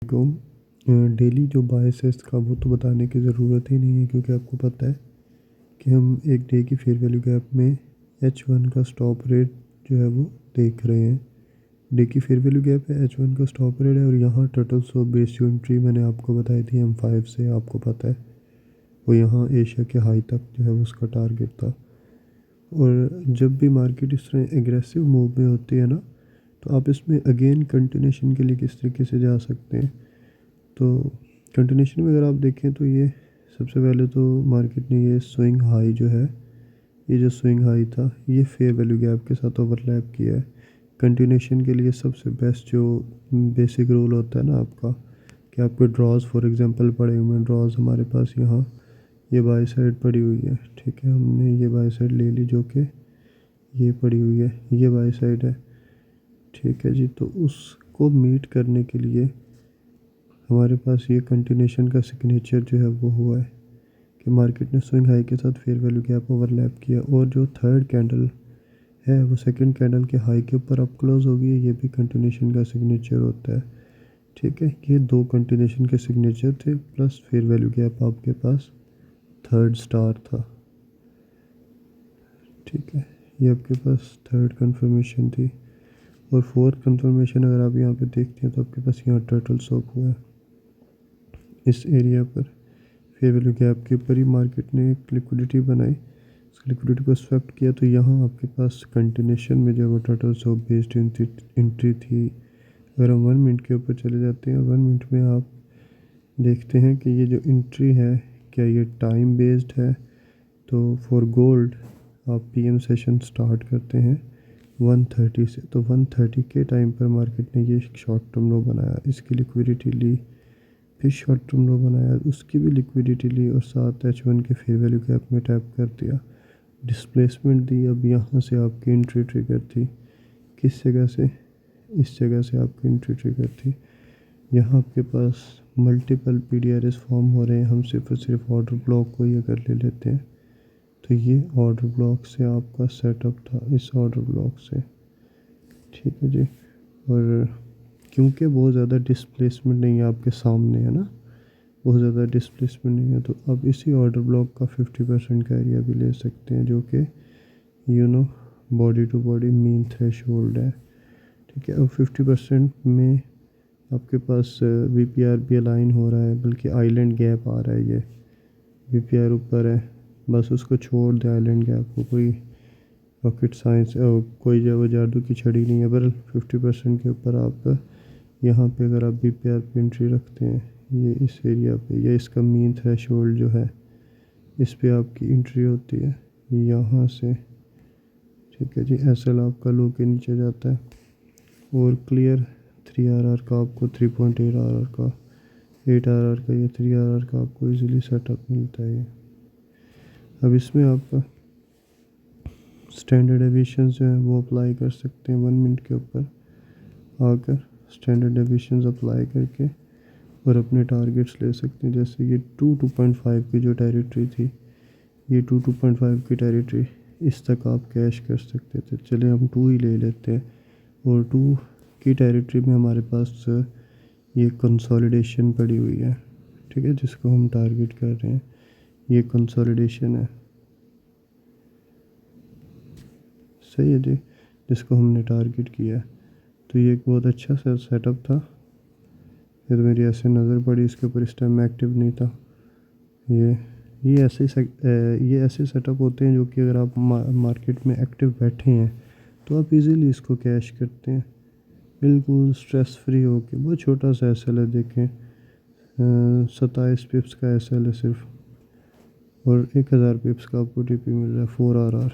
को डेली जो बायस है इसका वो तो बताने की ज़रूरत ही नहीं है, क्योंकि आपको पता है कि हम एक डे की फेयर वैल्यू गैप में H1 का स्टॉप रेट जो है वो देख रहे हैं। डे की फेयर वैल्यू गैप है, H1 का स्टॉप रेट है, और यहाँ टोटल सो बेस जो एंट्री मैंने आपको बताई थी M5 से, आपको पता है वो यहाँ एशिया के हाई तक जो है उसका टारगेट था। और जब भी मार्केट इस तरह एग्रेसिव मूव में होती है ना, तो आप इसमें अगेन कंटिन्यूशन के लिए किस तरीके से जा सकते हैं। तो कंटिन्यूशन में अगर आप देखें तो ये सबसे पहले तो मार्केट ने ये स्विंग हाई जो है, ये जो स्विंग हाई था ये फेयर वैल्यू गैप के साथ ओवरलैप किया है। कंटिन्यूशन के लिए सबसे बेस्ट जो बेसिक रूल होता है ना आपका, कि आपके ड्रॉज फॉर एग्जांपल पड़े हुए हैं, ड्रॉज हमारे पास यहाँ ये बाई साइड पड़ी हुई है, ठीक है, हमने ये बाई साइड ले ली जो कि ये पड़ी हुई है, ये बाई साइड है, ठीक है जी। तो उसको मीट करने के लिए हमारे पास ये कंटिन्यूशन का सिग्नेचर जो है वो हुआ है कि मार्केट ने स्विंग हाई के साथ फेयर वैल्यू गैप ओवरलैप किया, और जो थर्ड कैंडल है वो सेकंड कैंडल के हाई के ऊपर अब क्लोज होगी, ये भी कंटिन्यूशन का सिग्नेचर होता है, ठीक है। ये दो कंटिन्यूशन के सिग्नेचर थे, प्लस फेयर वैल्यू गैप आपके पास थर्ड स्टार था, ठीक है। ये आपके पास थर्ड कंफर्मेशन थी, और फोर्थ कंफर्मेशन अगर आप यहाँ पे देखते हैं तो आपके पास यहाँ टर्टल सोप हुआ है इस एरिया पर। फेयर वैल्यू गैप के ऊपर ही मार्केट ने एक लिक्विडिटी बनाई, इस लिक्विडिटी को स्वेप्ट किया, तो यहाँ आपके पास कंटिन्यूशन में जो वो टर्टल सोप बेस्ड एंट्री थी। अगर हम 1 मिनट के ऊपर चले जाते हैं, 1 मिनट में आप देखते हैं कि ये जो एंट्री है क्या ये टाइम बेस्ड है। तो फॉर गोल्ड आप PM सेशन स्टार्ट करते हैं 130 से, तो 130 के टाइम पर मार्केट ने ये शॉर्ट टर्म लो बनाया, इसकी लिक्विडिटी ली, फिर शॉर्ट टर्म लो बनाया, उसकी भी लिक्विडिटी ली, और साथ H1 के फेयर वैल्यू गैप में टैप कर दिया, डिस्प्लेसमेंट दी। अब यहाँ से आपकी एंट्री ट्रिगर थी, किस जगह से, इस जगह से आपकी एंट्री ट्रिगर थी। यहाँ आपके पास मल्टीपल PDRS फॉर्म हो रहे हैं, हम सिर्फ और सिर्फ ऑर्डर ब्लॉक को ही अगर ले लेते हैं तो ये ऑर्डर ब्लॉक से आपका सेटअप था, इस ऑर्डर ब्लॉक से, ठीक है जी। और क्योंकि बहुत ज़्यादा डिस्प्लेसमेंट नहीं है आपके सामने, है ना, बहुत ज़्यादा डिस्प्लेसमेंट नहीं है, तो अब इसी ऑर्डर ब्लॉक का 50% का एरिया भी ले सकते हैं, जो कि body to body mean threshold है, ठीक है। अब 50% में आपके पास VPR भी अलाइन हो रहा है, बल्कि आइलैंड गैप आ रहा है, ये VPR ऊपर है, बस उसको छोड़ दे आइलैंड गैप को, कोई रॉकेट साइंस कोई जो वो जादू की छड़ी नहीं है। पर 50% के ऊपर आप यहाँ पे अगर आप VPR पे एंट्री रखते हैं, ये इस एरिया पे, ये इसका मीन थ्रेशोल्ड जो है, इस पे आपकी एंट्री होती है यहाँ से, ठीक है जी। SL आपका लो के नीचे जाता है, और क्लियर 3RR का आपको 3.8RR का, 8RR का, या 3RR का आपको इजीली सेटअप मिलता है ये। अब इसमें आप स्टैंडर्ड डेविएशन जो है वो अप्लाई कर सकते हैं 1 मिनट के ऊपर आकर, स्टैंडर्ड डेविएशन अप्लाई करके और अपने टारगेट्स ले सकते हैं। जैसे ये 2.5 की जो टेरिटरी थी, ये 2.5 की टेरिटरी, इस तक आप कैश कर सकते थे। चले हम 2 ही ले लेते हैं, और 2 की टेरिटरी में हमारे पास ये कंसोलिडेशन पड़ी हुई है, ठीक है, जिसको हम टारगेट कर रहे हैं, ये कंसोलिडेशन है, सही है जी, जिसको हमने टारगेट किया है। तो ये एक बहुत अच्छा सा सेटअप था, फिर मेरी ऐसे नज़र पड़ी इसके ऊपर, इस टाइम में एक्टिव नहीं था। ये ऐसे सेटअप होते हैं जो कि अगर आप मार्केट में एक्टिव बैठे हैं तो आप इजीली इसको कैश करते हैं, बिल्कुल स्ट्रेस फ्री होके। बहुत छोटा सा SL है, देखें 27 पिप्स का SL है सिर्फ, और 1000 पिप्स का आपको TP मिल रहा है 4RR।